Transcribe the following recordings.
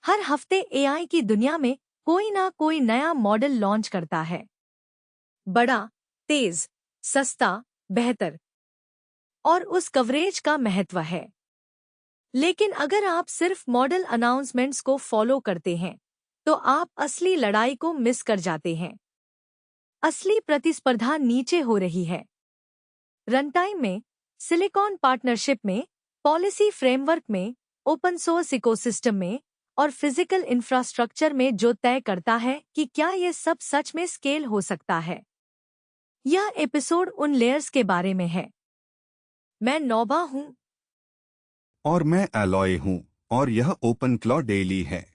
हर हफ्ते एआई की दुनिया में कोई ना कोई नया मॉडल लॉन्च करता है। बड़ा, तेज, सस्ता, बेहतर और उस कवरेज का महत्व है। लेकिन अगर आप सिर्फ मॉडल अनाउंसमेंट्स को फॉलो करते हैं, तो आप असली लड़ाई को मिस कर जाते हैं। असली प्रतिस्पर्धा नीचे हो रही है। रनटाइम में, सिलिकॉन पार्टनरशिप में, पॉलिसी फ्रेमवर्क में, ओपन सोर्स इकोसिस्टम में और फिजिकल इंफ्रास्ट्रक्चर में जो तय करता है कि क्या ये सब सच में स्केल हो सकता है। यह एपिसोड उन लेयर्स के बारे में है। मैं नौबा हूं। और मैं एलॉय हूं और यह ओपन क्लॉ डेली है।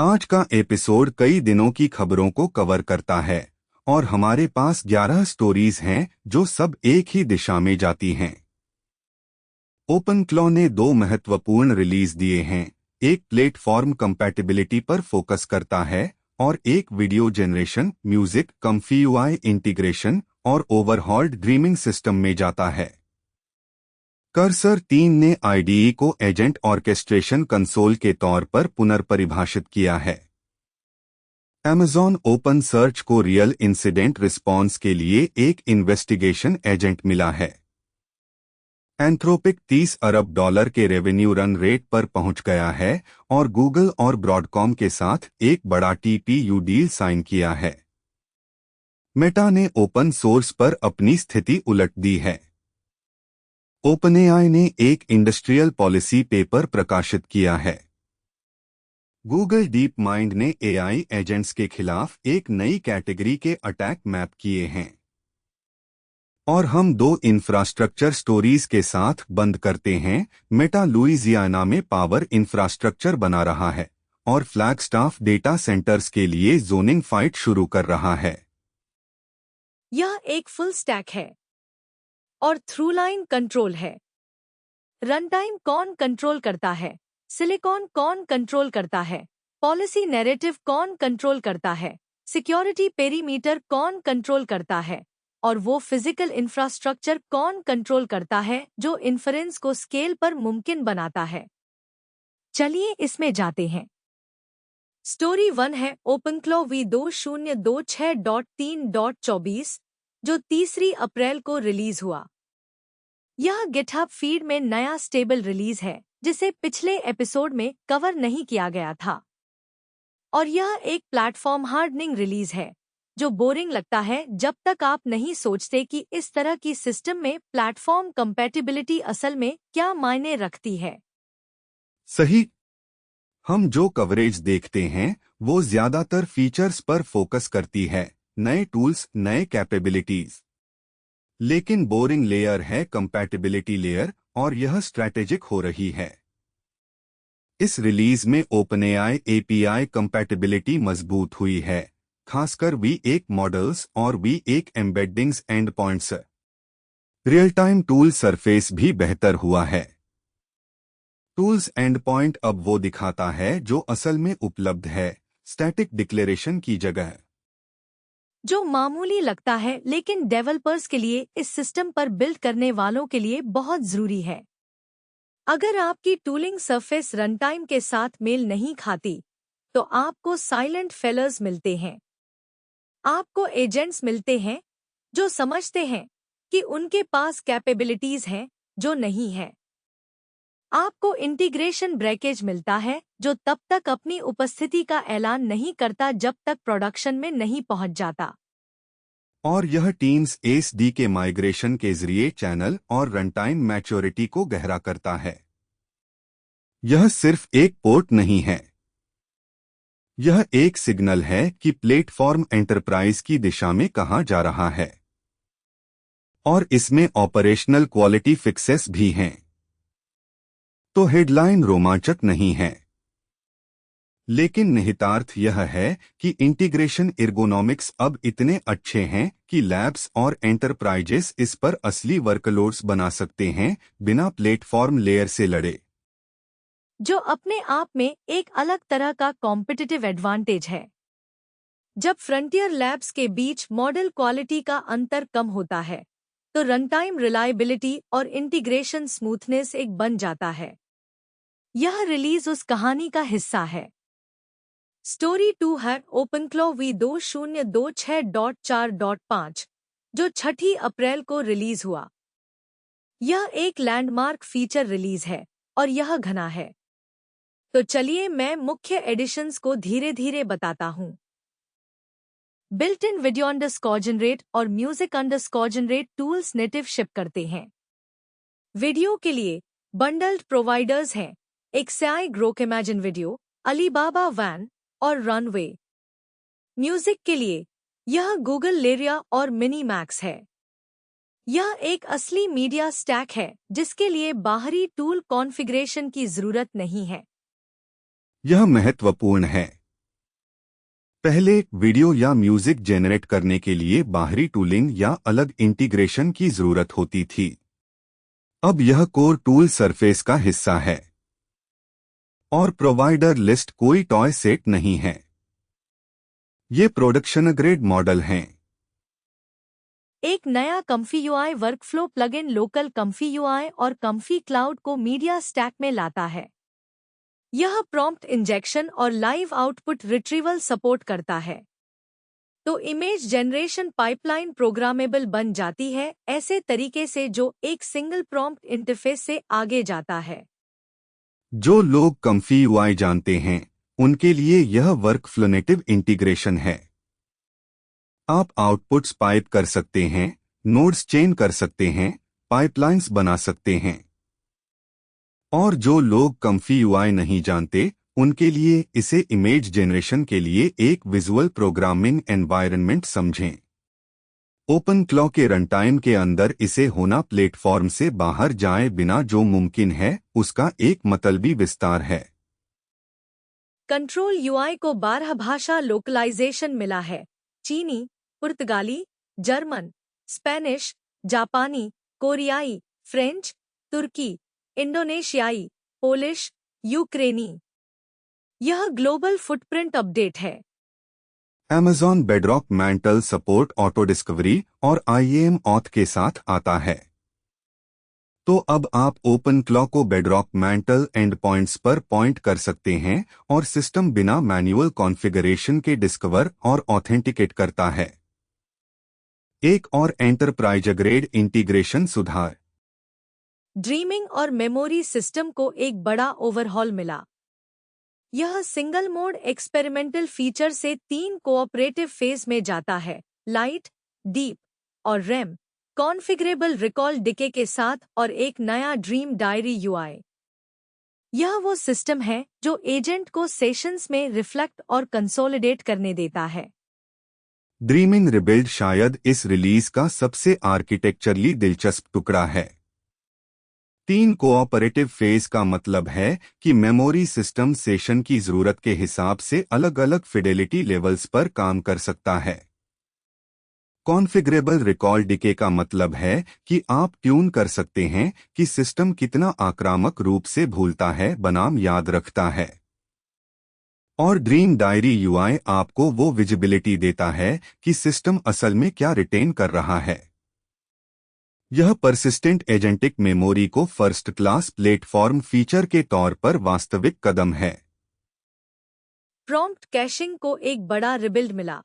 आज का एपिसोड कई दिनों की खबरों को कवर करता है और हमारे पास 11 स्टोरीज हैं जो सब एक ही दिशा में जाती हैं। ओपन क्लॉ ने दो महत्वपूर्ण रिलीज दिए हैं, एक प्लेटफॉर्म कंपैटिबिलिटी पर फोकस करता है और एक video generation, music, comfy integration और ओवरहॉल्ड ड्रीमिंग सिस्टम में जाता है। कर्सर 3 ने आईडीई को एजेंट ऑर्केस्ट्रेशन कंसोल के तौर पर पुनर्परिभाषित किया है। Amazon ओपन सर्च को रियल इंसिडेंट रिस्पॉन्स के लिए एक इन्वेस्टिगेशन एजेंट मिला है। एंथ्रोपिक $30 अरब के रेवेन्यू रन रेट पर पहुंच गया है और गूगल और ब्रॉडकॉम के साथ एक बड़ा टीपीयू डील साइन किया है। मेटा ने ओपन सोर्स पर अपनी स्थिति उलट दी है। ओपनएआई ने एक इंडस्ट्रियल पॉलिसी पेपर प्रकाशित किया है। गूगल डीप माइंड ने एआई एजेंट्स के खिलाफ एक नई कैटेगरी के अटैक मैप किए हैं। और हम दो इंफ्रास्ट्रक्चर स्टोरीज के साथ बंद करते हैं। मेटा लुइजियाना में पावर इंफ्रास्ट्रक्चर बना रहा है और फ्लैगस्टाफ डेटा सेंटर्स के लिए जोनिंग फाइट शुरू कर रहा है। यह एक फुल स्टैक है और थ्रू लाइन कंट्रोल है। रनटाइम कौन कंट्रोल करता है? सिलिकॉन कौन कंट्रोल करता है? पॉलिसी नैरेटिव कौन कंट्रोल करता है? सिक्योरिटी पेरीमीटर कौन कंट्रोल करता है? और वो फिजिकल इंफ्रास्ट्रक्चर कौन कंट्रोल करता है जो इन्फरेंस को स्केल पर मुमकिन बनाता है? चलिए इसमें जाते हैं। स्टोरी 1 है ओपनक्लॉ V2026.3.24, जो 3 अप्रैल को रिलीज हुआ। यह गिटहब फीड में नया स्टेबल रिलीज है जिसे पिछले एपिसोड में कवर नहीं किया गया था। और यह एक प्लेटफॉर्म हार्डनिंग रिलीज है जो बोरिंग लगता है जब तक आप नहीं सोचते कि इस तरह की सिस्टम में प्लेटफॉर्म कंपैटिबिलिटी असल में क्या मायने रखती है। सही। हम जो कवरेज देखते हैं वो ज्यादातर फीचर्स पर फोकस करती है, नए टूल्स, नए कैपेबिलिटीज। लेकिन बोरिंग लेयर है कंपैटिबिलिटी लेयर और यह स्ट्रैटेजिक हो रही है। इस रिलीज में ओपनएआई एपीआई कंपैटिबिलिटी मजबूत हुई है, खासकर V1 मॉडल्स और V1 embeddings and points. Real time tool surface भी बेहतर हुआ है। टूल्स एंड पॉइंट अब वो दिखाता है जो असल में उपलब्ध है, स्टैटिक डिक्लेरेशन की जगह। जो मामूली लगता है लेकिन डेवलपर्स के लिए, इस सिस्टम पर बिल्ड करने वालों के लिए बहुत जरूरी है। अगर आपकी टूलिंग सरफेस रनटाइम के साथ मेल नहीं खाती, तो आपको साइलेंट फेलर्स मिलते हैं। आपको एजेंट्स मिलते हैं जो समझते हैं कि उनके पास कैपेबिलिटीज हैं जो नहीं है। आपको इंटीग्रेशन ब्रेकेज मिलता है जो तब तक अपनी उपस्थिति का ऐलान नहीं करता जब तक प्रोडक्शन में नहीं पहुंच जाता। और यह टीम्स एसडी के माइग्रेशन के जरिए चैनल और रनटाइम मैच्योरिटी को गहरा करता है। यह सिर्फ एक पोर्ट नहीं है, यह एक सिग्नल है कि प्लेटफॉर्म एंटरप्राइज की दिशा में कहां जा रहा है। और इसमें ऑपरेशनल क्वालिटी फिक्सेस भी हैं। तो हेडलाइन रोमांचक नहीं है, लेकिन निहितार्थ यह है कि इंटीग्रेशन एर्गोनॉमिक्स अब इतने अच्छे हैं कि लैब्स और एंटरप्राइजेस इस पर असली वर्कलोड्स बना सकते हैं बिना प्लेटफॉर्म लेयर से लड़े। जो अपने आप में एक अलग तरह का कॉम्पिटिटिव एडवांटेज है। जब फ्रंटियर लैब्स के बीच मॉडल क्वालिटी का अंतर कम होता है, तो रनटाइम रिलायबिलिटी और इंटीग्रेशन स्मूथनेस एक बन जाता है। यह रिलीज उस कहानी का हिस्सा है। स्टोरी 2 है ओपनक्लॉ V2026.4.5, जो 6 अप्रैल को रिलीज हुआ। यह एक लैंडमार्क फीचर रिलीज है और यह घना है। तो चलिए मैं मुख्य एडिशंस को धीरे धीरे बताता हूँ। Built in video underscore generate और music underscore generate tools native ship करते हैं। वीडियो के लिए बंडल्ड प्रोवाइडर्स हैं xAI Grok imagine video, Alibaba Wan और रनवे। म्यूजिक के लिए यह गूगल लेरिया और मिनी मैक्स है। यह एक असली मीडिया स्टैक है जिसके लिए बाहरी टूल कॉन्फ़िगरेशन की जरूरत नहीं है। यह महत्वपूर्ण है। पहले वीडियो या म्यूजिक जेनरेट करने के लिए बाहरी टूलिंग या अलग इंटीग्रेशन की जरूरत होती थी। अब यह कोर टूल सरफेस का हिस्सा है और प्रोवाइडर लिस्ट कोई टॉय सेट नहीं है। ये प्रोडक्शन ग्रेड मॉडल हैं। एक नया comfy UI workflow plugin local comfy UI और कम्फी क्लाउड को मीडिया स्टैक में लाता है। यह प्रॉम्प्ट इंजेक्शन और लाइव आउटपुट रिट्रीवल सपोर्ट करता है। तो इमेज जनरेशन पाइपलाइन प्रोग्रामेबल बन जाती है ऐसे तरीके से जो एक सिंगल प्रॉम्प्ट इंटरफेस से आगे जाता है। जो लोग कम्फी यूआई जानते हैं उनके लिए यह वर्कफ्लो नेटिव इंटीग्रेशन है। आप आउटपुट्स पाइप कर सकते हैं, नोड्स चेन कर सकते हैं, पाइपलाइंस बना सकते हैं। और जो लोग कम्फी यूआई नहीं जानते उनके लिए इसे इमेज जनरेशन के लिए एक विजुअल प्रोग्रामिंग एनवायरनमेंट समझें। ओपनक्लॉ के रनटाइम के अंदर इसे होना प्लेटफॉर्म से बाहर जाए बिना जो मुमकिन है उसका एक मतलबी विस्तार है। कंट्रोल यूआई को 12 भाषा लोकलाइजेशन मिला है। चीनी, पुर्तगाली, जर्मन, स्पेनिश, जापानी, कोरियाई, फ्रेंच, तुर्की, इंडोनेशियाई, पोलिश, यूक्रेनी। यह ग्लोबल फुटप्रिंट अपडेट है। Amazon Bedrock Mantle support auto discovery और IAM ऑथ के साथ आता है। तो अब आप ओपनक्लॉ को बेडरॉक मैंटल एंड पॉइंट्स पर पॉइंट कर सकते हैं और सिस्टम बिना मैन्युअल कॉन्फ़िगरेशन के डिस्कवर और ऑथेंटिकेट करता है। एक और एंटरप्राइज ग्रेड इंटीग्रेशन सुधार। ड्रीमिंग और मेमोरी सिस्टम को एक बड़ा ओवरहॉल मिला। यह सिंगल मोड एक्सपेरिमेंटल फीचर से 3 कोऑपरेटिव फेज में जाता है, लाइट, डीप और रैम, कॉन्फ़िगरेबल रिकॉल डिके के साथ और एक नया ड्रीम डायरी यूआई। यह वो सिस्टम है जो एजेंट को सेशंस में रिफ्लेक्ट और कंसोलिडेट करने देता है। ड्रीमिंग रिबिल्ड शायद इस रिलीज का सबसे आर्किटेक्चरली दिलचस्प टुकड़ा है। 3 कोऑपरेटिव फेज का मतलब है कि मेमोरी सिस्टम सेशन की जरूरत के हिसाब से अलग-अलग फिडेलिटी लेवल्स पर काम कर सकता है। कॉन्फ़िगरेबल रिकॉल डिके का मतलब है कि आप ट्यून कर सकते हैं कि सिस्टम कितना आक्रामक रूप से भूलता है बनाम याद रखता है। और ड्रीम डायरी यूआई आपको वो विजिबिलिटी देता है कि सिस्टम असल में क्या रिटेन कर रहा है। यह परसिस्टेंट एजेंटिक मेमोरी को फर्स्ट क्लास प्लेटफॉर्म फीचर के तौर पर वास्तविक कदम है। प्रॉम्प्ट कैशिंग को एक बड़ा रिबिल्ड मिला।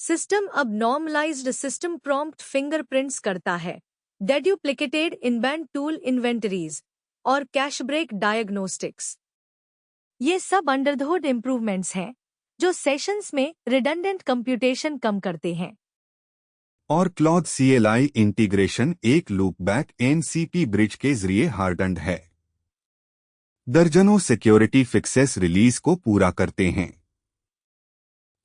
सिस्टम अब नॉर्मलाइज्ड सिस्टम प्रॉम्प्ट फिंगरप्रिंट्स करता है, डेड्यूप्लिकेटेड इनबैंड टूल इन्वेंटरीज और कैश ब्रेक डायग्नोस्टिक्स। ये सब अंडर द हुड इंप्रूवमेंट्स हैं जो सेशंस में रिडंडेंट कंप्यूटेशन कम करते हैं। और क्लॉड CLI इंटीग्रेशन एक लूपबैक NCP ब्रिज के जरिए हार्डन्ड है। दर्जनों सिक्योरिटी फिक्सेस रिलीज को पूरा करते हैं।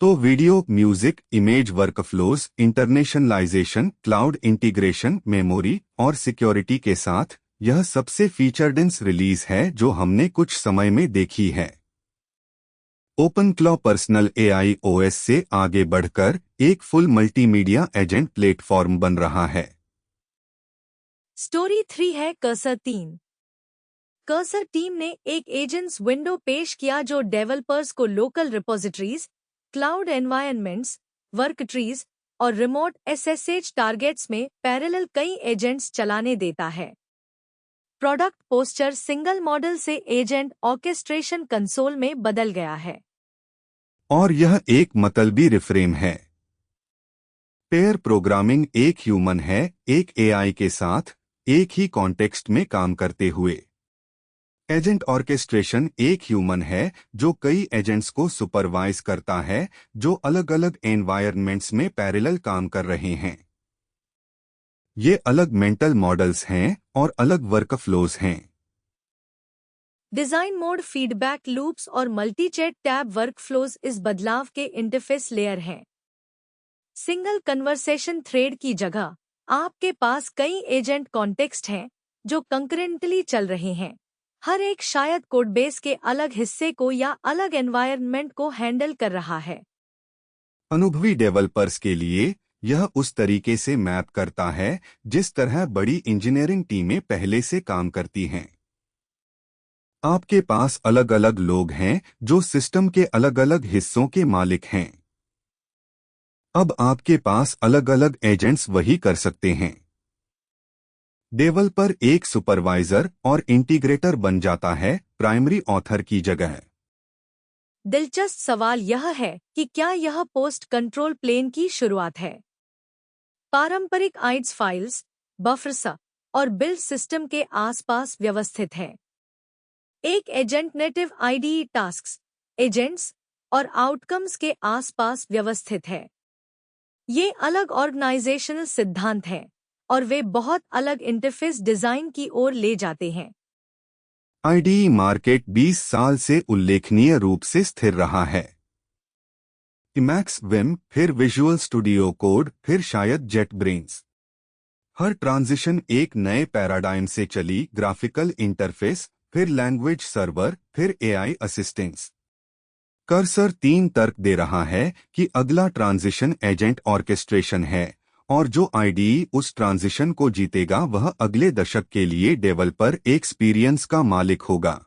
तो video, music, image workflows, internationalisation, cloud integration, memory और सिक्योरिटी के साथ यह सबसे फीचर डेंस रिलीज है जो हमने कुछ समय में देखी है। ओपनक्लॉ पर्सनल AI OS से आगे बढ़कर एक फुल मल्टीमीडिया एजेंट प्लेटफॉर्म बन रहा है। स्टोरी 3 है कर्सर 3। कर्सर टीम ने एक एजेंट्स विंडो पेश किया जो डेवलपर्स को local repositories, cloud environments, work trees और रिमोट SSH टारगेट्स में पैरेलल कई एजेंट्स चलाने देता है। प्रोडक्ट पोस्चर सिंगल मॉडल से एजेंट ऑर्केस्ट्रेशन कंसोल में बदल गया है। और यह एक मतलबी रिफ्रेम है। पेयर प्रोग्रामिंग एक ह्यूमन है एक एआई के साथ एक ही कॉन्टेक्स्ट में काम करते हुए। एजेंट ऑर्केस्ट्रेशन एक ह्यूमन है जो कई एजेंट्स को सुपरवाइज करता है जो अलग अलग एनवायरनमेंट्स में पैरेलल काम कर रहे हैं। ये अलग मेंटल मॉडल्स हैं और अलग वर्कफ्लोज हैं। डिजाइन मोड, फीडबैक लूप्स और मल्टीचैट टैब वर्कफ्लोज इस बदलाव के इंटरफेस लेयर हैं। सिंगल कन्वर्सेशन थ्रेड की जगह आपके पास कई एजेंट कॉन्टेक्स्ट हैं जो कंकरेंटली चल रहे हैं। हर एक शायद कोडबेस के अलग हिस्से को या अलग एनवायरनमेंट को हैंडल कर रहा है। अनुभवी डेवलपर्स के लिए यह उस तरीके से मैप करता है जिस तरह बड़ी इंजीनियरिंग टीमें पहले से काम करती हैं। आपके पास अलग अलग लोग हैं जो सिस्टम के अलग अलग हिस्सों के मालिक हैं। अब आपके पास अलग अलग एजेंट्स वही कर सकते हैं। डेवलपर एक सुपरवाइजर और इंटीग्रेटर बन जाता है प्राइमरी ऑथर की जगह। दिलचस्प सवाल यह है कि क्या यह पोस्ट कंट्रोल प्लेन की शुरुआत है। पारंपरिक आइड्स फाइल्स, बफर्स और बिल्ड सिस्टम के आसपास व्यवस्थित है। एक agent native IDE tasks, agents और आउटकम्स के आसपास व्यवस्थित है। ये अलग ऑर्गेनाइजेशनल सिद्धांत हैं और वे बहुत अलग इंटरफेस डिजाइन की ओर ले जाते हैं। आईडीई मार्केट 20 साल से उल्लेखनीय रूप से स्थिर रहा है। इमैक्स, विम, फिर विजुअल स्टूडियो कोड, फिर शायद जेट ब्रेन्स। हर ट्रांजिशन एक नए पैराडाइम से चली, ग्राफिकल इंटरफेस, फिर लैंग्वेज सर्वर, फिर एआई असिस्टेंस। कर्सर 3 तर्क दे रहा है कि अगला ट्रांजिशन एजेंट ऑर्केस्ट्रेशन है और जो आईडीई उस ट्रांजिशन को जीतेगा वह अगले दशक के लिए डेवलपर एक्सपीरियंस का मालिक होगा।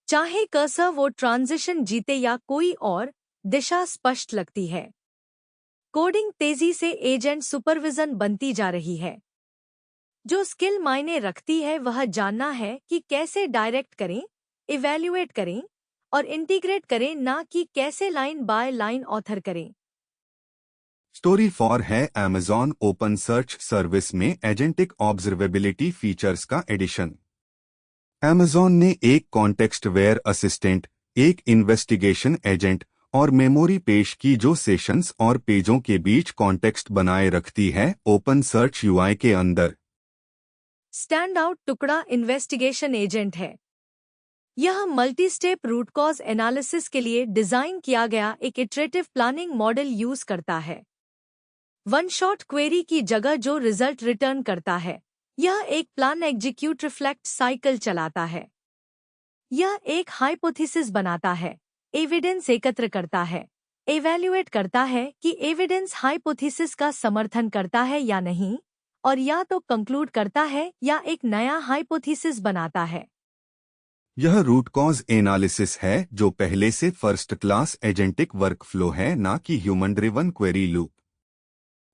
चाहे कर्सर वो ट्रांजिशन जीते या कोई और, दिशा स्पष्ट लगती है। कोडिंग तेजी से एजेंट सुपरविजन बनती जा रही है। जो स्किल मायने रखती है वह जानना है कि कैसे डायरेक्ट करें, इवैल्यूएट करें और इंटीग्रेट करें, ना कि कैसे लाइन बाय लाइन ऑथर करें। स्टोरी फॉर है Amazon ओपन सर्च सर्विस में एजेंटिक ऑब्जर्वेबिलिटी फीचर्स का एडिशन। Amazon ने एक कॉन्टेक्स्ट वेयर असिस्टेंट, एक इन्वेस्टिगेशन एजेंट और मेमोरी पेश की जो सेशंस और पेजों के बीच कॉन्टेक्स्ट बनाए रखती है ओपन सर्च यूआई के अंदर। स्टैंड आउट टुकड़ा इन्वेस्टिगेशन एजेंट है। यह multi step root cause analysis के लिए डिजाइन किया गया एक इटरेटिव प्लानिंग मॉडल यूज करता है। वन शॉट क्वेरी की जगह जो रिजल्ट रिटर्न करता है, यह एक प्लान एग्जीक्यूट रिफ्लेक्ट साइकिल चलाता है। यह एक हाइपोथेसिस बनाता है, एविडेंस एकत्र करता है, एवैल्यूएट करता है कि एविडेंस हाइपोथेसिस का समर्थन करता है या नहीं, और या तो कंक्लूड करता है या एक नया हाइपोथेसिस बनाता है। यह रूट कॉज एनालिसिस है जो पहले से फर्स्ट क्लास एजेंटिक वर्कफ्लो है, ना कि ह्यूमन ड्रिवन क्वेरी लूप।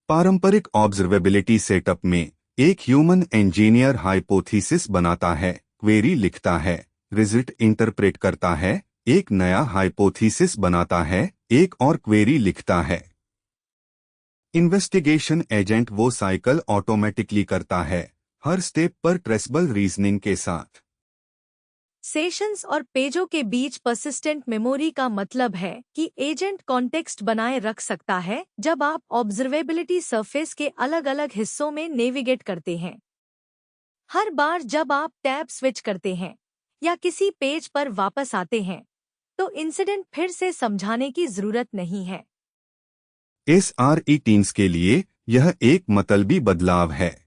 पारंपरिक ऑब्जर्वेबिलिटी सेटअप में एक ह्यूमन इंजीनियर हाइपोथेसिस बनाता है, क्वेरी लिखता है, रिजल्ट इंटरप्रेट करता है, एक नया हाइपोथेसिस बनाता है, एक और क्वेरी लिखता है। इन्वेस्टिगेशन एजेंट वो साइकिल ऑटोमेटिकली करता है, हर स्टेप पर ट्रेसेबल रीजनिंग के साथ। सेशंस और पेजों के बीच पर्सिस्टेंट मेमोरी का मतलब है कि एजेंट कॉन्टेक्स्ट बनाए रख सकता है जब आप ऑब्जर्वेबिलिटी सरफेस के अलग अलग हिस्सों में नेविगेट करते हैं। हर बार जब आप टैब स्विच करते हैं या किसी पेज पर वापस आते हैं, तो इंसिडेंट फिर से समझाने की जरूरत नहीं है। SRE टीम्स के लिए यह एक मतलबी बदलाव है।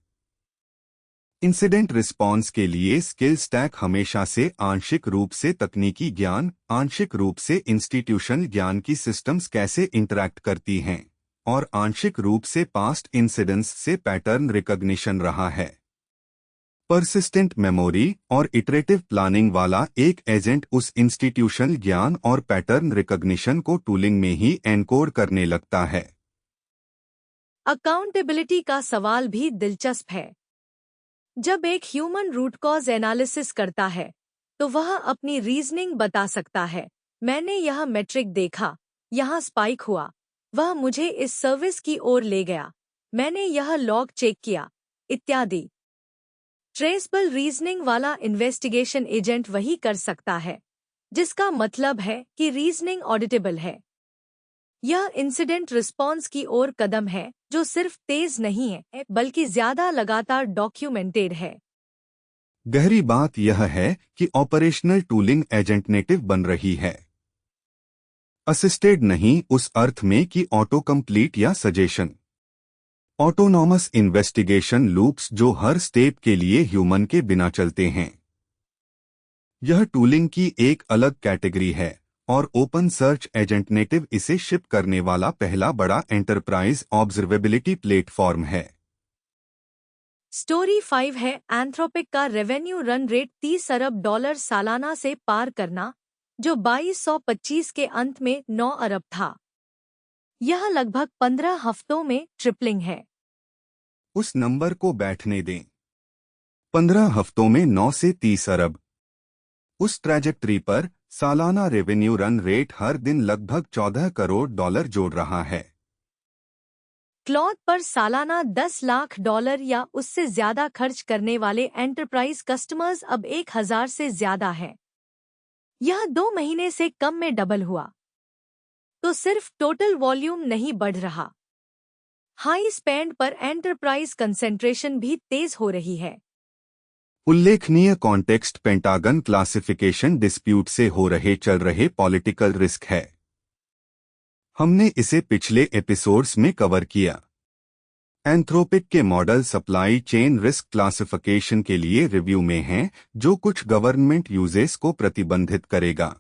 इंसिडेंट रिस्पॉन्स के लिए स्किल स्टैक हमेशा से आंशिक रूप से तकनीकी ज्ञान, आंशिक रूप से इंस्टीट्यूशनल ज्ञान की सिस्टम्स कैसे इंटरैक्ट करती हैं, और आंशिक रूप से पास्ट इंसिडेंट्स से पैटर्न रिकॉग्निशन रहा है। परसिस्टेंट मेमोरी और इटरेटिव प्लानिंग वाला एक एजेंट उस इंस्टीट्यूशनल ज्ञान और पैटर्न रिकॉग्निशन को टूलिंग में ही एनकोड करने लगता है। अकाउंटेबिलिटी का सवाल भी दिलचस्प है। जब एक ह्यूमन रूट कॉज एनालिसिस करता है तो वह अपनी रीजनिंग बता सकता है। मैंने यह मेट्रिक देखा, यहाँ स्पाइक हुआ, वह मुझे इस सर्विस की ओर ले गया, मैंने यह लॉग चेक किया, इत्यादि। ट्रेसबल रीजनिंग वाला इन्वेस्टिगेशन एजेंट वही कर सकता है, जिसका मतलब है कि रीजनिंग ऑडिटेबल है। यह इंसिडेंट रिस्पॉन्स की ओर कदम है जो सिर्फ तेज नहीं है बल्कि ज्यादा लगातार डॉक्यूमेंटेड है। गहरी बात यह है कि ऑपरेशनल टूलिंग एजेंटनेटिव बन रही है, असिस्टेड नहीं उस अर्थ में कि ऑटो कंप्लीट या सजेशन। ऑटोनॉमस इन्वेस्टिगेशन लूप्स जो हर स्टेप के लिए ह्यूमन के बिना चलते हैं। यह टूलिंग की एक अलग कैटेगरी है और ओपन सर्च एजेंटनेटिव इसे शिप करने वाला पहला बड़ा एंटरप्राइज ऑब्जर्वेबिलिटी प्लेटफॉर्म है। स्टोरी 5 है एंथ्रोपिक का रेवेन्यू रन रेट $30 अरब सालाना से पार करना, जो 2225 के अंत में 9 अरब था। यह लगभग 15 हफ्तों में ट्रिपलिंग है। उस नंबर को बैठने दें। 15 हफ्तों में 9 से 30 अरब। उस ट्रैजेक्टरी पर सालाना रेवेन्यू रन रेट हर दिन लगभग $14 करोड़ जोड़ रहा है। क्लॉड पर सालाना $10 लाख या उससे ज्यादा खर्च करने वाले एंटरप्राइज कस्टमर्स अब 1000 से ज्यादा है। यह 2 महीने से कम में डबल हुआ। तो सिर्फ टोटल वॉल्यूम नहीं बढ़ रहा, हाई स्पेंड पर एंटरप्राइज कंसेंट्रेशन भी तेज हो रही है। उल्लेखनीय कॉन्टेक्स्ट पेंटागन क्लासिफिकेशन डिस्प्यूट से हो रहे चल रहे पॉलिटिकल रिस्क है। हमने इसे पिछले एपिसोड्स में कवर किया। एंथ्रोपिक के model supply chain risk classification के लिए रिव्यू में हैं, जो कुछ गवर्नमेंट यूजेस को प्रतिबंधित करेगा।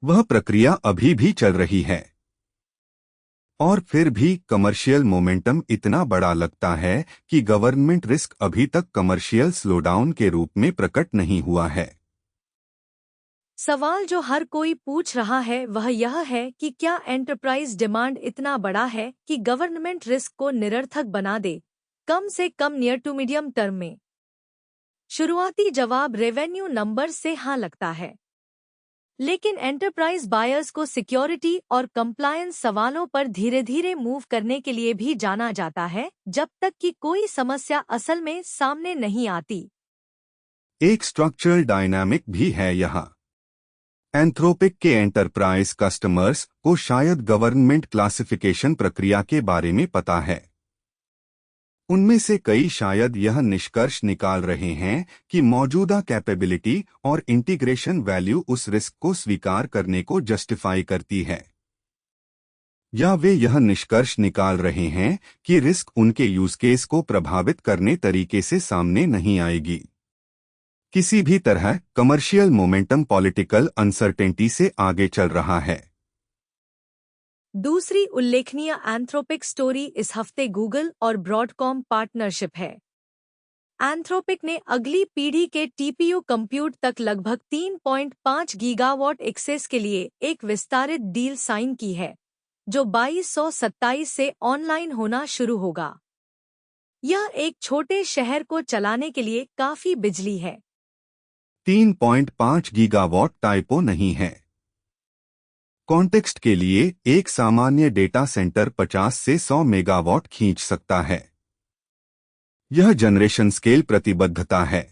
वह प्रक्रिया अभी भी चल रही है। और फिर भी कमर्शियल मोमेंटम इतना बड़ा लगता है कि गवर्नमेंट रिस्क अभी तक कमर्शियल स्लोडाउन के रूप में प्रकट नहीं हुआ है। सवाल जो हर कोई पूछ रहा है वह यह है कि क्या एंटरप्राइज डिमांड इतना बड़ा है कि गवर्नमेंट रिस्क को निरर्थक बना दे, कम से कम नियर टू मीडियम टर्म में। शुरुआती जवाब रेवेन्यू नंबर से हाँ लगता है, लेकिन एंटरप्राइज बायर्स को सिक्योरिटी और कंप्लायंस सवालों पर धीरे धीरे मूव करने के लिए भी जाना जाता है, जब तक कि कोई समस्या असल में सामने नहीं आती। एक स्ट्रक्चरल डायनामिक भी है यहाँ। एंथ्रोपिक के एंटरप्राइज कस्टमर्स को शायद गवर्नमेंट क्लासिफिकेशन प्रक्रिया के बारे में पता है। उनमें से कई शायद यह निष्कर्ष निकाल रहे हैं कि मौजूदा कैपेबिलिटी और इंटीग्रेशन वैल्यू उस रिस्क को स्वीकार करने को जस्टिफाई करती है, या वे यह निष्कर्ष निकाल रहे हैं कि रिस्क उनके यूज केस को प्रभावित करने तरीके से सामने नहीं आएगी। किसी भी तरह कमर्शियल मोमेंटम पॉलिटिकल अनसर्टेनिटी से आगे चल रहा है। दूसरी उल्लेखनीय एंथ्रोपिक स्टोरी इस हफ्ते गूगल और ब्रॉडकॉम पार्टनरशिप है। एंथ्रोपिक ने अगली पीढ़ी के टीपीयू कंप्यूट तक लगभग 3.5 गीगावाट एक्सेस के लिए एक विस्तारित डील साइन की है, जो 2227 से ऑनलाइन होना शुरू होगा। यह एक छोटे शहर को चलाने के लिए काफी बिजली है। 3.5 गीगावाट टाइपो नहीं है। कॉन्टेक्स्ट के लिए एक सामान्य डेटा सेंटर 50 से 100 मेगावाट खींच सकता है। यह जनरेशन स्केल प्रतिबद्धता है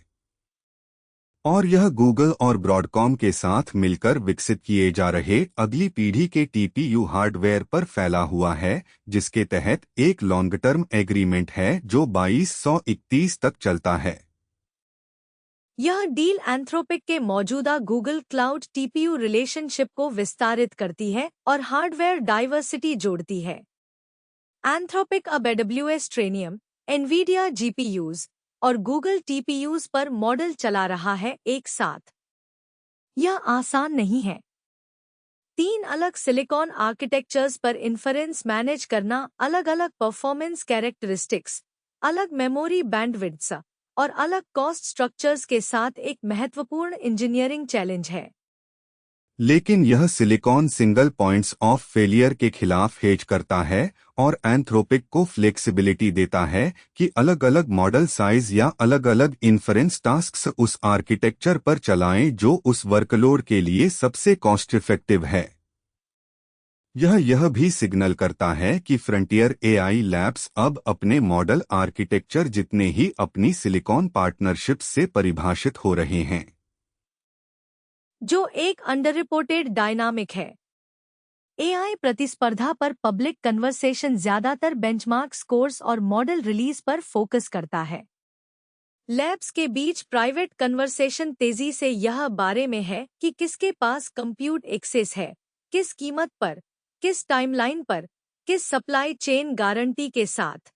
और यह गूगल और ब्रॉडकॉम के साथ मिलकर विकसित किए जा रहे अगली पीढ़ी के टीपीयू हार्डवेयर पर फैला हुआ है, जिसके तहत एक लॉन्ग टर्म एग्रीमेंट है जो 2231 तक चलता है। यह डील एंथ्रोपिक के मौजूदा गूगल क्लाउड टीपीयू रिलेशनशिप को विस्तारित करती है और हार्डवेयर डाइवर्सिटी जोड़ती है। एंथ्रोपिक अब AWS ट्रेनियम, एनवीडिया जीपीयूज और गूगल टीपीयूज पर मॉडल चला रहा है एक साथ। यह आसान नहीं है। 3 अलग सिलिकॉन आर्किटेक्चर्स पर इन्फरेंस मैनेज करना अलग अलग परफॉर्मेंस कैरेक्टरिस्टिक्स, अलग मेमोरी बैंडविड्थ्स और अलग कॉस्ट स्ट्रक्चर्स के साथ एक महत्वपूर्ण इंजीनियरिंग चैलेंज है। लेकिन यह silicon single points of failure के खिलाफ हेज करता है और एंथ्रोपिक को फ्लेक्सिबिलिटी देता है कि अलग अलग मॉडल साइज या अलग अलग इन्फरेंस टास्क्स उस आर्किटेक्चर पर चलाएं जो उस वर्कलोड के लिए सबसे कॉस्ट इफेक्टिव है। यह भी सिग्नल करता है कि फ्रंटियर एआई लैब्स अब अपने मॉडल आर्किटेक्चर जितने ही अपनी सिलिकॉन पार्टनरशिप्स से परिभाषित हो रहे हैं, जो एक अंडर रिपोर्टेड डायनामिक है। एआई प्रतिस्पर्धा पर पब्लिक कन्वर्सेशन ज्यादातर बेंचमार्क स्कोर्स और मॉडल रिलीज पर फोकस करता है। लैब्स के बीच प्राइवेट कन्वर्सेशन तेजी से यह बारे में है कि किसके पास कंप्यूट एक्सेस है, किस कीमत पर, किस टाइमलाइन पर, किस सप्लाई चेन गारंटी के साथ।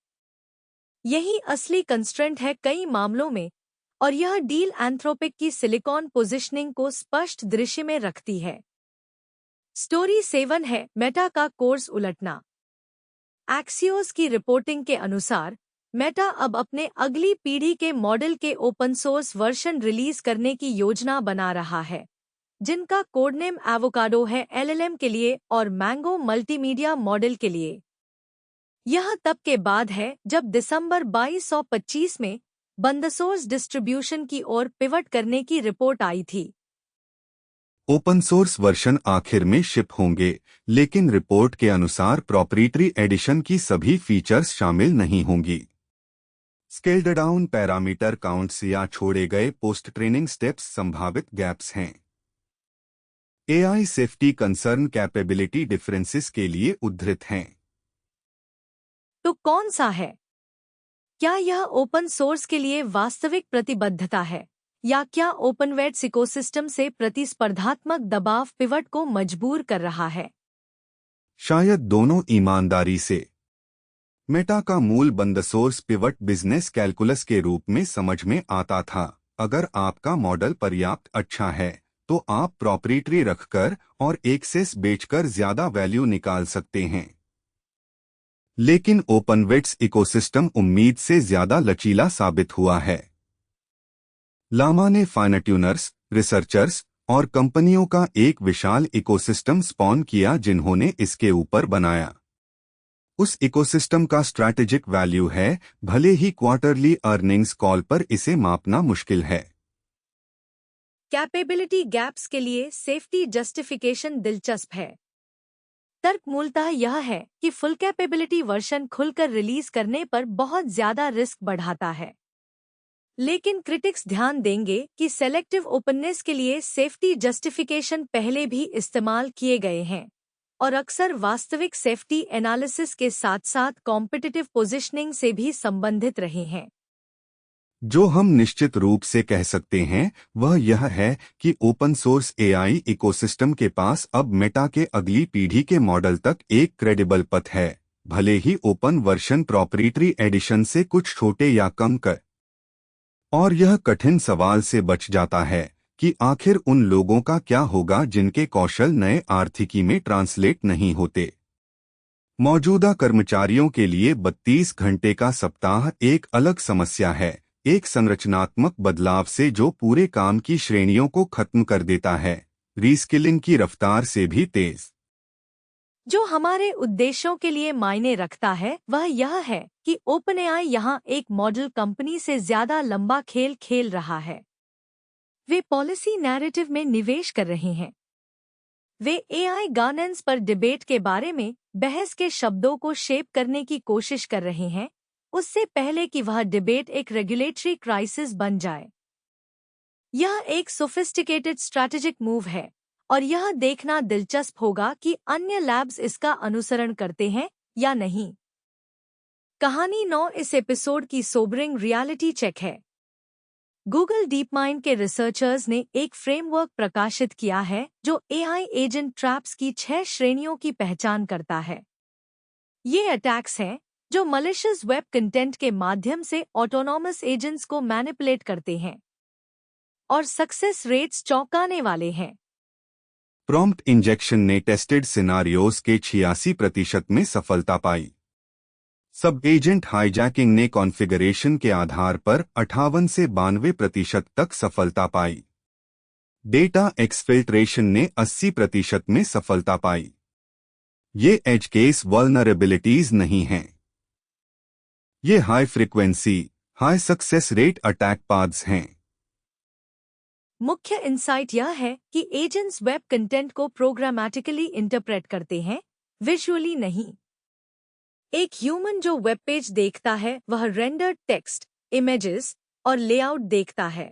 यही असली कंस्ट्रेंट है कई मामलों में, और यह डील एंथ्रोपिक की सिलिकॉन पोजिशनिंग को स्पष्ट दृश्य में रखती है। स्टोरी 7 है मेटा का कोर्स उलटना। एक्सियोस की रिपोर्टिंग के अनुसार मेटा अब अपने अगली पीढ़ी के मॉडल के ओपन सोर्स वर्जन रिलीज करने की योजना बना रहा है, जिनका कोडनेम एवोकाडो है एलएलएम के लिए और मैंगो मल्टीमीडिया मॉडल के लिए। यह तब के बाद है जब दिसंबर 2225 में बंद सोर्स डिस्ट्रीब्यूशन की ओर पिवट करने की रिपोर्ट आई थी। ओपन सोर्स वर्जन आखिर में शिप होंगे, लेकिन रिपोर्ट के अनुसार प्रॉप्राइटरी एडिशन की सभी फीचर्स शामिल नहीं होंगी। स्केल्ड डाउन पैरामीटर काउंट्स या छोड़े गए पोस्ट ट्रेनिंग स्टेप्स संभावित गैप्स हैं। AI safety concern capability differences के लिए उद्धृत हैं। तो कौन सा है? क्या यह ओपन सोर्स के लिए वास्तविक प्रतिबद्धता है, या क्या ओपनवेट्स इकोसिस्टम से प्रतिस्पर्धात्मक दबाव पिवट को मजबूर कर रहा है? शायद दोनों ईमानदारी से। मेटा का मूल बंद सोर्स पिवट बिजनेस कैलकुलस के रूप में समझ में आता था। अगर आपका मॉडल पर्याप्त अच्छा है तो आप प्रॉप्राइटरी रखकर और एक्सेस बेचकर ज्यादा वैल्यू निकाल सकते हैं। लेकिन ओपनवेट्स इकोसिस्टम उम्मीद से ज्यादा लचीला साबित हुआ है। लामा ने फाइन ट्यूनर्स, रिसर्चर्स और कंपनियों का एक विशाल इकोसिस्टम स्पॉन किया जिन्होंने इसके ऊपर बनाया। उस इकोसिस्टम का स्ट्रैटेजिक वैल्यू है, भले ही क्वार्टरली अर्निंग्स कॉल पर इसे मापना मुश्किल है। कैपेबिलिटी गैप्स के लिए सेफ्टी जस्टिफिकेशन दिलचस्प है। तर्क मूलतः यह है कि फुल कैपेबिलिटी वर्जन खुलकर रिलीज करने पर बहुत ज्यादा रिस्क बढ़ाता है। लेकिन क्रिटिक्स ध्यान देंगे कि सेलेक्टिव ओपननेस के लिए सेफ्टी जस्टिफिकेशन पहले भी इस्तेमाल किए गए हैं और अक्सर वास्तविक सेफ्टी एनालिसिस के साथ साथ कॉम्पिटिटिव पोजीशनिंग से भी संबंधित रहे हैं। जो हम निश्चित रूप से कह सकते हैं वह यह है कि ओपन सोर्स एआई इकोसिस्टम के पास अब मेटा के अगली पीढ़ी के मॉडल तक एक क्रेडिबल पथ है, भले ही ओपन वर्जन प्रॉप्राइटरी एडिशन से कुछ छोटे या कम कर। और यह कठिन सवाल से बच जाता है कि आखिर उन लोगों का क्या होगा जिनके कौशल नए आर्थिकी में ट्रांसलेट नहीं होते। मौजूदा कर्मचारियों के लिए 32 घंटे का सप्ताह एक अलग समस्या है, एक संरचनात्मक बदलाव से जो पूरे काम की श्रेणियों को खत्म कर देता है, रीस्किलिंग की रफ्तार से भी तेज। जो हमारे उद्देश्यों के लिए मायने रखता है वह यह है कि ओपनएआई यहाँ एक मॉडल कंपनी से ज्यादा लंबा खेल खेल रहा है। वे पॉलिसी नैरेटिव में निवेश कर रहे हैं। वे एआई गवर्नेंस पर डिबेट के बारे में बहस के शब्दों को शेप करने की कोशिश कर रहे हैं, उससे पहले कि वह डिबेट एक रेगुलेटरी क्राइसिस बन जाए। यह एक सोफिस्टिकेटेड स्ट्रैटेजिक मूव है और यह देखना दिलचस्प होगा कि अन्य लैब्स इसका अनुसरण करते हैं या नहीं। कहानी 9 इस एपिसोड की सोबरिंग रियलिटी चेक है। गूगल डीपमाइंड के रिसर्चर्स ने एक फ्रेमवर्क प्रकाशित किया है जो एआई एजेंट ट्रैप्स की 6 श्रेणियों की पहचान करता है। ये अटैक्स हैं जो मलिशियस वेब कंटेंट के माध्यम से ऑटोनॉमस एजेंट्स को मैनिपुलेट करते हैं, और सक्सेस रेट्स चौंकाने वाले हैं। प्रॉम्प्ट इंजेक्शन ने टेस्टेड सिनारियोज के 86% में सफलता पाई। सब एजेंट हाईजैकिंग ने कॉन्फ़िगरेशन के आधार पर 58 से 92% तक सफलता पाई। डेटा एक्सफिल्ट्रेशन ने 80% में सफलता पाई। ये एज केस वल्नरेबिलिटीज नहीं हैं। ये high frequency, high success rate attack paths हैं। मुख्य इंसाइट यह है कि एजेंट्स वेब कंटेंट को प्रोग्रामेटिकली इंटरप्रेट करते हैं, विजुअली नहीं। एक ह्यूमन जो वेब पेज देखता है वह रेंडर्ड टेक्स्ट, इमेजेस और लेआउट देखता है।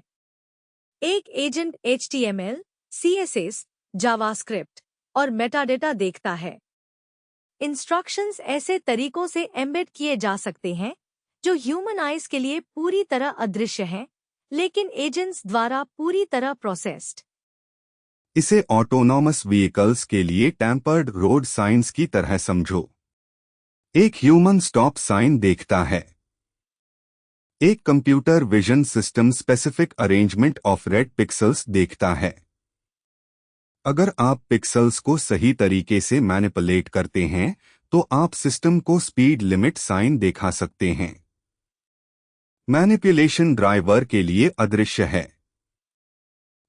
एक एजेंट HTML, CSS, जावास्क्रिप्ट और मेटाडेटा देखता है। इंस्ट्रक्शंस ऐसे तरीकों से एम्बेड किए जा सकते हैं जो ह्यूमन आइज के लिए पूरी तरह अदृश्य हैं, लेकिन एजेंट्स द्वारा पूरी तरह प्रोसेस्ड। इसे ऑटोनॉमस व्हीकल्स के लिए टेम्पर्ड रोड साइंस की तरह समझो। एक ह्यूमन स्टॉप साइन देखता है। एक computer vision system specific arrangement of red pixels देखता है। अगर आप पिक्सेल्स को सही तरीके से मैनिपुलेट करते हैं तो आप सिस्टम को स्पीड लिमिट साइन दिखा सकते हैं। मैनिपुलेशन ड्राइवर के लिए अदृश्य है।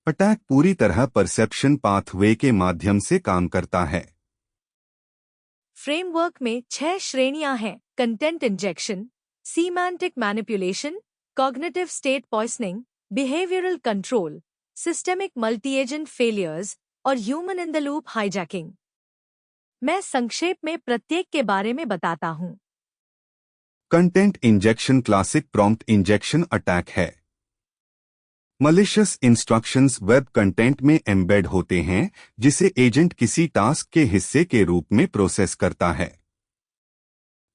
अटैक पूरी तरह परसेप्शन पाथवे के माध्यम से काम करता है। फ्रेमवर्क में 6 श्रेणियां हैं: content injection, semantic manipulation, cognitive state poisoning, behavioural control, systemic multi agent failures और human in the loop hijacking. मैं संक्षेप में प्रत्येक के बारे में बताता हूं। Content injection classic prompt injection attack है। मलिशियस इंस्ट्रक्शंस वेब कंटेंट में एम्बेड होते हैं जिसे एजेंट किसी टास्क के हिस्से के रूप में प्रोसेस करता है।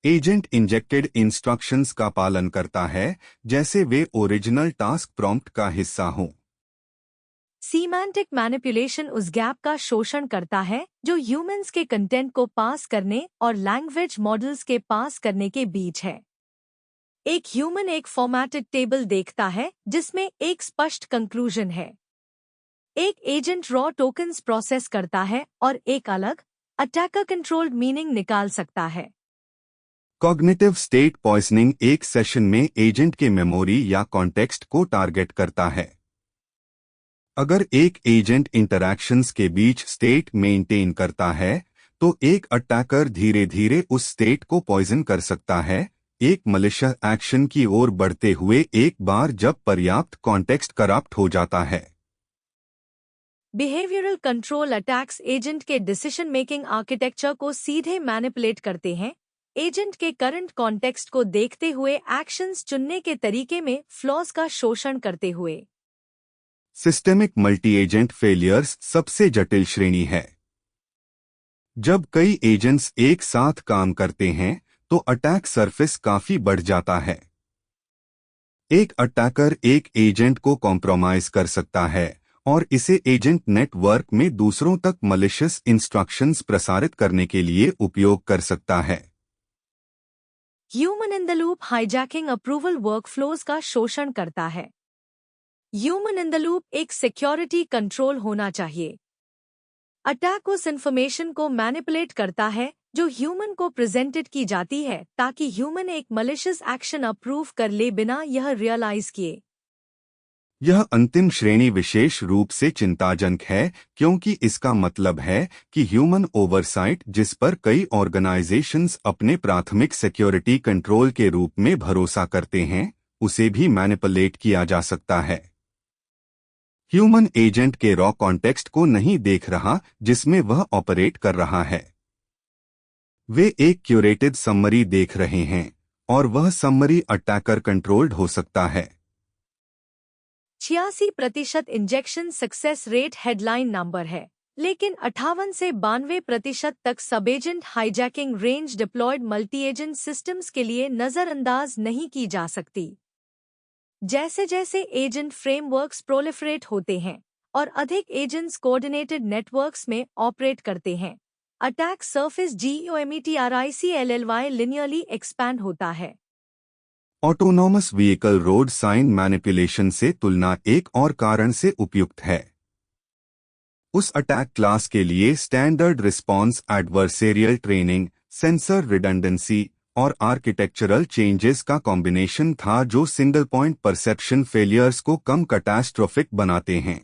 एजेंट इंजेक्टेड इंस्ट्रक्शंस का पालन करता है जैसे वे ओरिजिनल टास्क प्रॉम्प्ट का हिस्सा हों। सीमेंटिक मैनिपुलेशन उस गैप का शोषण करता है जो ह्यूमंस के कंटेंट को पास करने और लैंग्वेज मॉडल्स के पास करने के बीच है। एक ह्यूमन एक फॉर्मेटेड टेबल देखता है जिसमें एक स्पष्ट कंक्लूजन है। एक एजेंट रॉ टोकन्स प्रोसेस करता है और एक अलग अटैकर कंट्रोल्ड मीनिंग निकाल सकता है। कॉग्निटिव स्टेट पॉइजनिंग एक सेशन में एजेंट के मेमोरी या कॉन्टेक्स्ट को टारगेट करता है। अगर एक एजेंट इंटरैक्शंस के बीच स्टेट मेंटेन करता है तो एक अटैकर धीरे धीरे उस स्टेट को पॉइजन कर सकता है, एक मलिशियस एक्शन की ओर बढ़ते हुए एक बार जब पर्याप्त कॉन्टेक्स्ट करप्ट हो जाता है। बिहेवियरल कंट्रोल अटैक्स एजेंट के डिसीजन मेकिंग आर्किटेक्चर को सीधे मैनिपुलेट करते हैं। एजेंट के करंट कॉन्टेक्स्ट को देखते हुए एक्शंस चुनने के तरीके में फ्लॉज का शोषण करते हुए। सिस्टेमिक मल्टी एजेंट फेलियर्स सबसे जटिल श्रेणी है। जब कई एजेंट्स एक साथ काम करते हैं तो अटैक सरफेस काफी बढ़ जाता है। एक अटैकर एक एजेंट को कॉम्प्रोमाइज कर सकता है और इसे एजेंट नेटवर्क में दूसरों तक मलिशियस इंस्ट्रक्शंस प्रसारित करने के लिए उपयोग कर सकता है। Human in the loop hijacking approval workflows का शोषण करता है। ह्यूमन इन द लूप एक सिक्योरिटी कंट्रोल होना चाहिए। अटैक उस इंफॉर्मेशन को मैनिपुलेट करता है जो ह्यूमन को प्रेजेंटेड की जाती है ताकि ह्यूमन एक मलिशियस एक्शन अप्रूव कर ले बिना यह रियलाइज किए। यह अंतिम श्रेणी विशेष रूप से चिंताजनक है क्योंकि इसका मतलब है कि ह्यूमन ओवरसाइट जिस पर कई ऑर्गेनाइजेशंस अपने प्राथमिक सिक्योरिटी कंट्रोल के रूप में भरोसा करते हैं, उसे भी मैनिपुलेट किया जा सकता है। ह्यूमन एजेंट के रॉ कॉन्टेक्स्ट को नहीं देख रहा जिसमें वह ऑपरेट कर रहा है। वे एक क्यूरेटेड समरी देख रहे हैं और वह समरी अटैकर कंट्रोल्ड हो सकता है। 86% injection success rate headline number है, लेकिन 58 से 92% तक sub agent hijacking range deployed multi agent systems के लिए नजरअंदाज नहीं की जा सकती। जैसे जैसे एजेंट फ्रेमवर्क्स प्रोलिफरेट होते हैं और अधिक एजेंट्स कोऑर्डिनेटेड नेटवर्क्स में ऑपरेट करते हैं, attack surface GEOMETRICLLY linearly expand होता है। Autonomous vehicle road sign manipulation से तुलना एक और कारण से उपयुक्त है। उस अटैक क्लास के लिए standard response adversarial training, sensor redundancy और आर्किटेक्चरल चेंजेस का कॉम्बिनेशन था जो सिंगल पॉइंट परसेप्शन फेलियर्स को कम कैटास्ट्रोफिक बनाते हैं।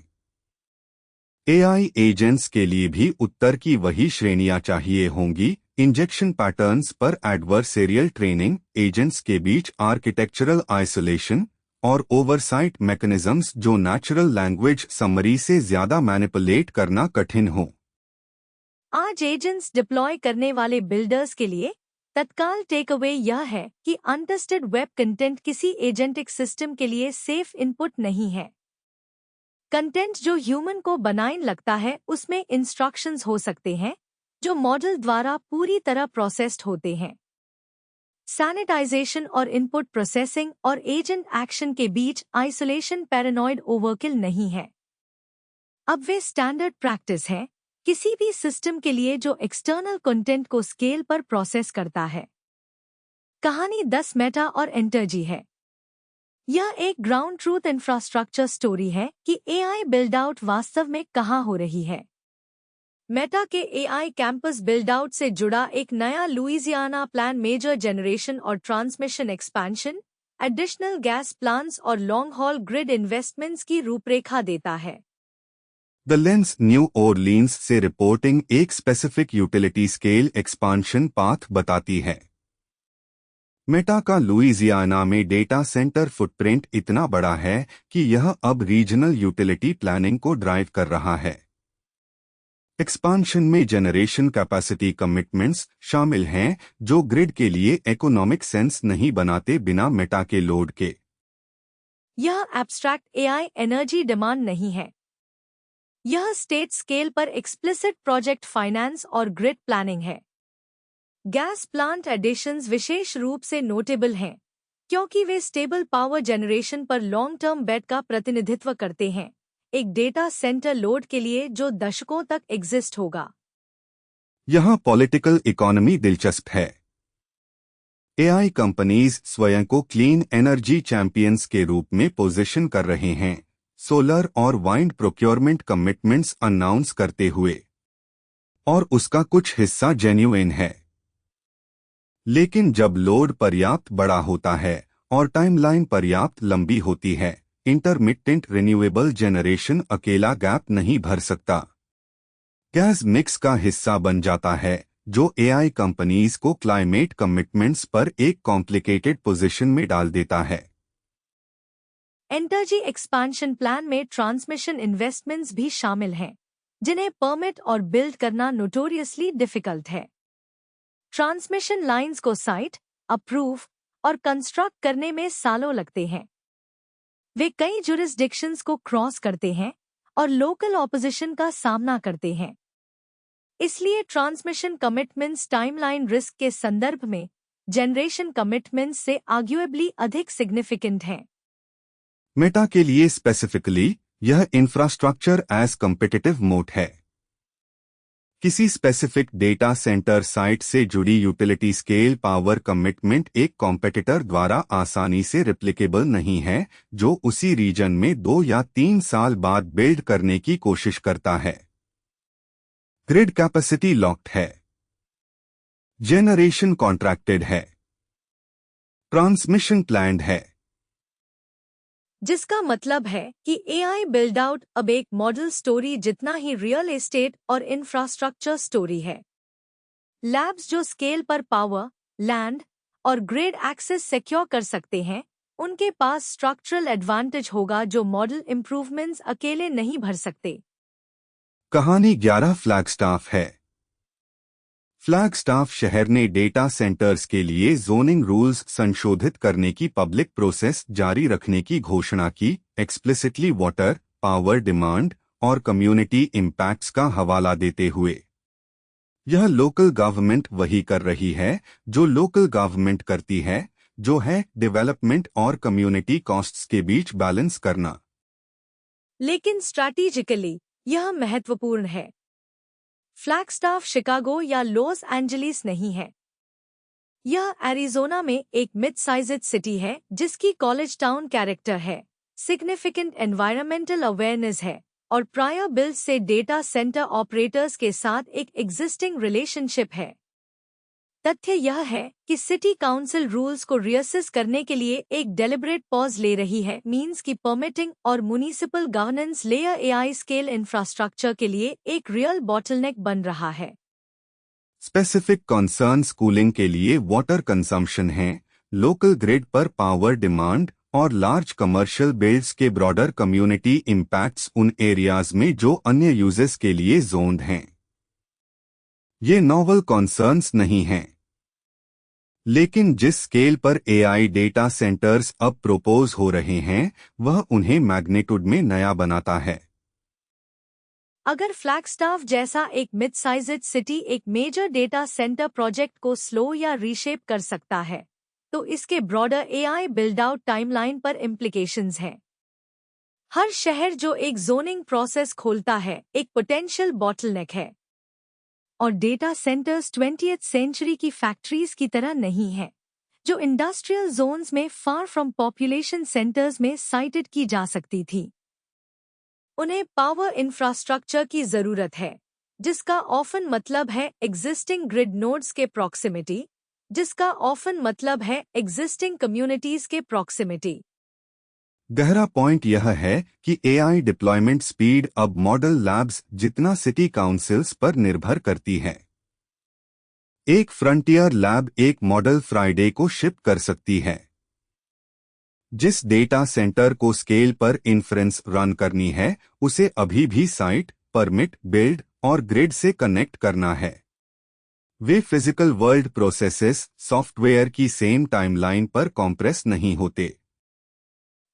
AI एजेंट्स के लिए भी उत्तर की वही श्रेणियां चाहिए होंगी इंजेक्शन पैटर्न्स पर एडवर्सेरियल ट्रेनिंग, एजेंट्स के बीच आर्किटेक्चरल आइसोलेशन और ओवरसाइट मैकेनिज्म्स जो नेचुरल लैंग्वेज समरी से ज्यादा मैनिपुलेट करना कठिन हो। आज एजेंट्स डिप्लॉय करने वाले बिल्डर्स के लिए तत्काल टेक अवे यह है कि अनटेस्टेड वेब कंटेंट किसी एजेंटिक सिस्टम के लिए सेफ इनपुट नहीं है। कंटेंट जो ह्यूमन को बनाइन लगता है उसमें इंस्ट्रक्शंस हो सकते हैं जो मॉडल द्वारा पूरी तरह प्रोसेस्ड होते हैं। सैनिटाइजेशन और इनपुट प्रोसेसिंग और एजेंट एक्शन के बीच आइसोलेशन पैरानॉइड ओवरकिल नहीं है। अब वे स्टैंडर्ड प्रैक्टिस है किसी भी सिस्टम के लिए जो एक्सटर्नल कंटेंट को स्केल पर प्रोसेस करता है। कहानी 10 मेटा और एंटरजी है। यह एक ग्राउंड ट्रूथ इंफ्रास्ट्रक्चर स्टोरी है कि एआई बिल्ड आउट वास्तव में कहाँ हो रही है। मेटा के एआई कैंपस बिल्ड आउट से जुड़ा एक नया लुइजियाना प्लान मेजर जनरेशन और transmission expansion, additional gas plants और लॉन्ग हॉल ग्रिड इन्वेस्टमेंट्स की रूपरेखा देता है। द लेंस न्यू ओरलीन्स से रिपोर्टिंग एक specific utility scale expansion path बताती है। मेटा का लुइजियाना में डेटा सेंटर फुटप्रिंट इतना बड़ा है कि यह अब रीजनल यूटिलिटी प्लानिंग को ड्राइव कर रहा है। एक्सपांशन में जनरेशन कैपेसिटी कमिटमेंट्स शामिल हैं जो ग्रिड के लिए इकोनॉमिक सेंस नहीं बनाते बिना मेटा के लोड के। यह एब्स्ट्रैक्ट एआई एनर्जी डिमांड नहीं है। यह स्टेट स्केल पर एक्सप्लिसिट प्रोजेक्ट फाइनेंस और ग्रिड प्लानिंग है। गैस प्लांट एडिशंस विशेष रूप से नोटेबल हैं क्योंकि वे स्टेबल पावर जनरेशन पर लॉन्ग टर्म बेट का प्रतिनिधित्व करते हैं, एक डेटा सेंटर लोड के लिए जो दशकों तक एग्जिस्ट होगा। यहाँ पॉलिटिकल इकोनॉमी दिलचस्प है। एआई कंपनीज स्वयं को क्लीन एनर्जी चैंपियंस के रूप में पोजीशन कर रहे हैं, सोलर और वाइंड प्रोक्योरमेंट कमिटमेंट्स अनाउंस करते हुए, और उसका कुछ हिस्सा जेन्युइन है। लेकिन जब लोड पर्याप्त बड़ा होता है और टाइमलाइन पर्याप्त लंबी होती है, इंटरमिटेंट रिन्यूएबल जनरेशन अकेला गैप नहीं भर सकता। गैस मिक्स का हिस्सा बन जाता है जो एआई कंपनीज को क्लाइमेट कमिटमेंट्स पर एक कॉम्प्लिकेटेड पोजीशन में डाल देता है। एनर्जी एक्सपेंशन प्लान में ट्रांसमिशन इन्वेस्टमेंट्स भी शामिल हैं, जिन्हें परमिट और बिल्ड करना नोटोरियसली डिफिकल्ट है। ट्रांसमिशन लाइंस को साइट, अप्रूव और कंस्ट्रक्ट करने में सालों लगते हैं। वे कई जुरिस्डिक्शंस को क्रॉस करते हैं और लोकल ऑपोजिशन का सामना करते हैं। इसलिए ट्रांसमिशन कमिटमेंट्स टाइमलाइन रिस्क के संदर्भ में जनरेशन कमिटमेंट्स से आर्ग्यूएबली अधिक सिग्निफिकेंट हैं। मेटा के लिए स्पेसिफिकली यह इंफ्रास्ट्रक्चर एज कम्पिटिटिव मोट है। किसी स्पेसिफिक डेटा सेंटर साइट से जुड़ी यूटिलिटी स्केल पावर कमिटमेंट एक कॉम्पिटिटर द्वारा आसानी से रिप्लिकेबल नहीं है जो उसी रीजन में 2 या 3 साल बाद बिल्ड करने की कोशिश करता है। ग्रिड कैपेसिटी लॉक्ड है, जेनरेशन कॉन्ट्रैक्टेड है, ट्रांसमिशन प्लान्ड है, जिसका मतलब है कि एआई बिल्ड आउट अब एक मॉडल स्टोरी जितना ही रियल एस्टेट और इंफ्रास्ट्रक्चर स्टोरी है। लैब्स जो स्केल पर पावर, लैंड और ग्रिड एक्सेस सिक्योर कर सकते हैं, उनके पास स्ट्रक्चरल एडवांटेज होगा जो मॉडल इंप्रूवमेंट्स अकेले नहीं भर सकते। कहानी 11 फ्लैगस्टाफ है। फ्लैगस्टाफ शहर ने डेटा सेंटर्स के लिए जोनिंग रूल्स संशोधित करने की पब्लिक प्रोसेस जारी रखने की घोषणा की, एक्सप्लिसिटली वाटर, पावर डिमांड और कम्युनिटी इम्पैक्ट्स का हवाला देते हुए। यह लोकल गवर्नमेंट वही कर रही है जो लोकल गवर्नमेंट करती है, जो है डेवलपमेंट और कम्युनिटी कॉस्ट्स के बीच बैलेंस करना। लेकिन स्ट्रैटेजिकली यह महत्वपूर्ण है। फ्लैगस्टाफ शिकागो या लॉस एंजलिस नहीं है। यह एरिज़ोना में एक मिड साइज्ड सिटी है जिसकी कॉलेज टाउन कैरेक्टर है, सिग्निफिकेंट एनवायरमेंटल अवेयरनेस है और प्रायर बिल्ड से डेटा सेंटर ऑपरेटर्स के साथ एक एग्जिस्टिंग रिलेशनशिप है। तथ्य यह है कि सिटी काउंसिल रूल्स को रिअसेस करने के लिए एक डेलिब्रेट पॉज ले रही है, मींस की परमिटिंग और municipal governance layer AI scale infrastructure के लिए एक रियल बॉटलनेक बन रहा है। स्पेसिफिक कंसर्न्स कूलिंग के लिए वाटर कंजम्पशन हैं, लोकल ग्रिड पर पावर डिमांड और लार्ज कमर्शियल बिल्ड्स के ब्रॉडर कम्युनिटी इम्पैक्ट्स उन एरियाज में जो अन्य यूजेस के लिए जोन्ड हैं। ये नॉवल कंसर्न्स नहीं हैं, लेकिन जिस स्केल पर एआई डेटा सेंटर्स अब प्रोपोज हो रहे हैं वह उन्हें मैग्नीट्यूड में नया बनाता है। अगर फ्लैगस्टाफ जैसा एक मिड साइज्ड सिटी एक मेजर डेटा सेंटर प्रोजेक्ट को स्लो या रीशेप कर सकता है, तो इसके broader AI build out timeline पर इम्प्लीकेशंस हैं। हर शहर जो एक जोनिंग प्रोसेस खोलता है एक पोटेंशियल बॉटलनेक है, और डेटा सेंटर्स 20th सेंचुरी की फैक्ट्रीज की तरह नहीं है जो इंडस्ट्रियल जोन्स में फार फ्रॉम पॉपुलेशन सेंटर्स में साइटेड की जा सकती थी। उन्हें पावर इंफ्रास्ट्रक्चर की जरूरत है, जिसका ऑफन मतलब है एग्जिस्टिंग ग्रिड नोड्स के प्रॉक्सिमिटी, जिसका ऑफन मतलब है एग्जिस्टिंग कम्युनिटीज के प्रॉक्सिमिटी। गहरा पॉइंट यह है कि एआई डिप्लॉयमेंट स्पीड अब मॉडल लैब्स जितना सिटी काउंसिल्स पर निर्भर करती है। एक फ्रंटियर लैब एक मॉडल फ्राइडे को शिप कर सकती है। जिस डेटा सेंटर को स्केल पर इन्फ्रेंस रन करनी है उसे अभी भी साइट, परमिट, बिल्ड और ग्रिड से कनेक्ट करना है। वे फिजिकल वर्ल्ड प्रोसेसेस सॉफ्टवेयर की सेम टाइमलाइन पर कॉम्प्रेस नहीं होते।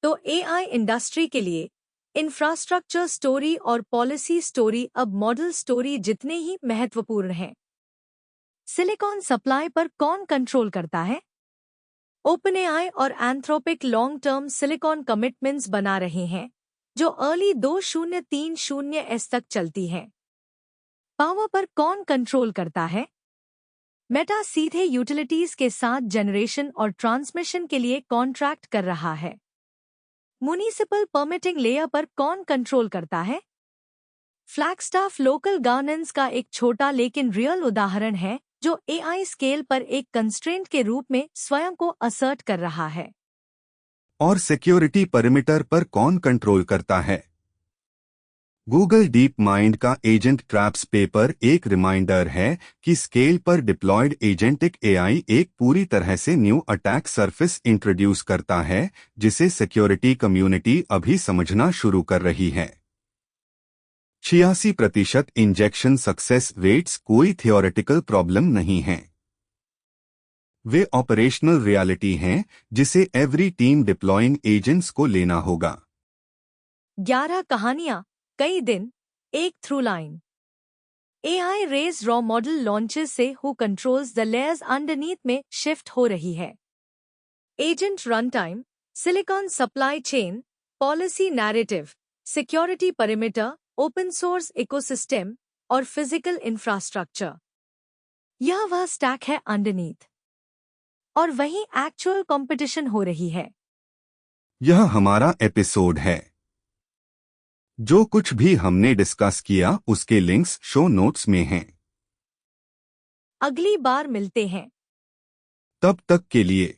तो एआई इंडस्ट्री के लिए इंफ्रास्ट्रक्चर स्टोरी और पॉलिसी स्टोरी अब मॉडल स्टोरी जितने ही महत्वपूर्ण हैं। सिलिकॉन सप्लाई पर कौन कंट्रोल करता है? ओपनएआई और Anthropic long term silicon commitments बना रहे हैं जो अर्ली 2030s तक चलती हैं। पावर पर कौन कंट्रोल करता है? मेटा सीधे यूटिलिटीज के साथ जनरेशन और ट्रांसमिशन के लिए कॉन्ट्रैक्ट कर रहा है। म्युनिसिपल परमिटिंग लेयर पर कौन कंट्रोल करता है? फ्लैगस्टाफ लोकल गवर्नेंस का एक छोटा लेकिन रियल उदाहरण है जो एआई स्केल पर एक कंस्ट्रेंट के रूप में स्वयं को असर्ट कर रहा है। और सिक्योरिटी परिमीटर पर कौन कंट्रोल करता है? गूगल डीप माइंड का एजेंट ट्रैप्स पेपर एक रिमाइंडर है कि स्केल पर डिप्लॉयड एजेंटिक एआई एक पूरी तरह से न्यू अटैक सरफेस इंट्रोड्यूस करता है जिसे सिक्योरिटी कम्युनिटी अभी समझना शुरू कर रही है। 86% इंजेक्शन सक्सेस रेट्स कोई थियोरेटिकल प्रॉब्लम नहीं है, वे ऑपरेशनल रियलिटी हैं जिसे एवरी टीम डिप्लॉइंग एजेंट्स को लेना होगा। 11 कहानियां, कई दिन, एक through line. AI race raw model launches से who controls the layers underneath में शिफ्ट हो रही है। Agent runtime, silicon supply chain, policy narrative, security perimeter, open source ecosystem और फिजिकल इंफ्रास्ट्रक्चर, यह वह स्टैक है अंडरनीथ, और वहीं एक्चुअल कंपटीशन हो रही है। यह हमारा एपिसोड है। जो कुछ भी हमने डिस्कस किया उसके लिंक्स शो नोट्स में हैं। अगली बार मिलते हैं। तब तक के लिए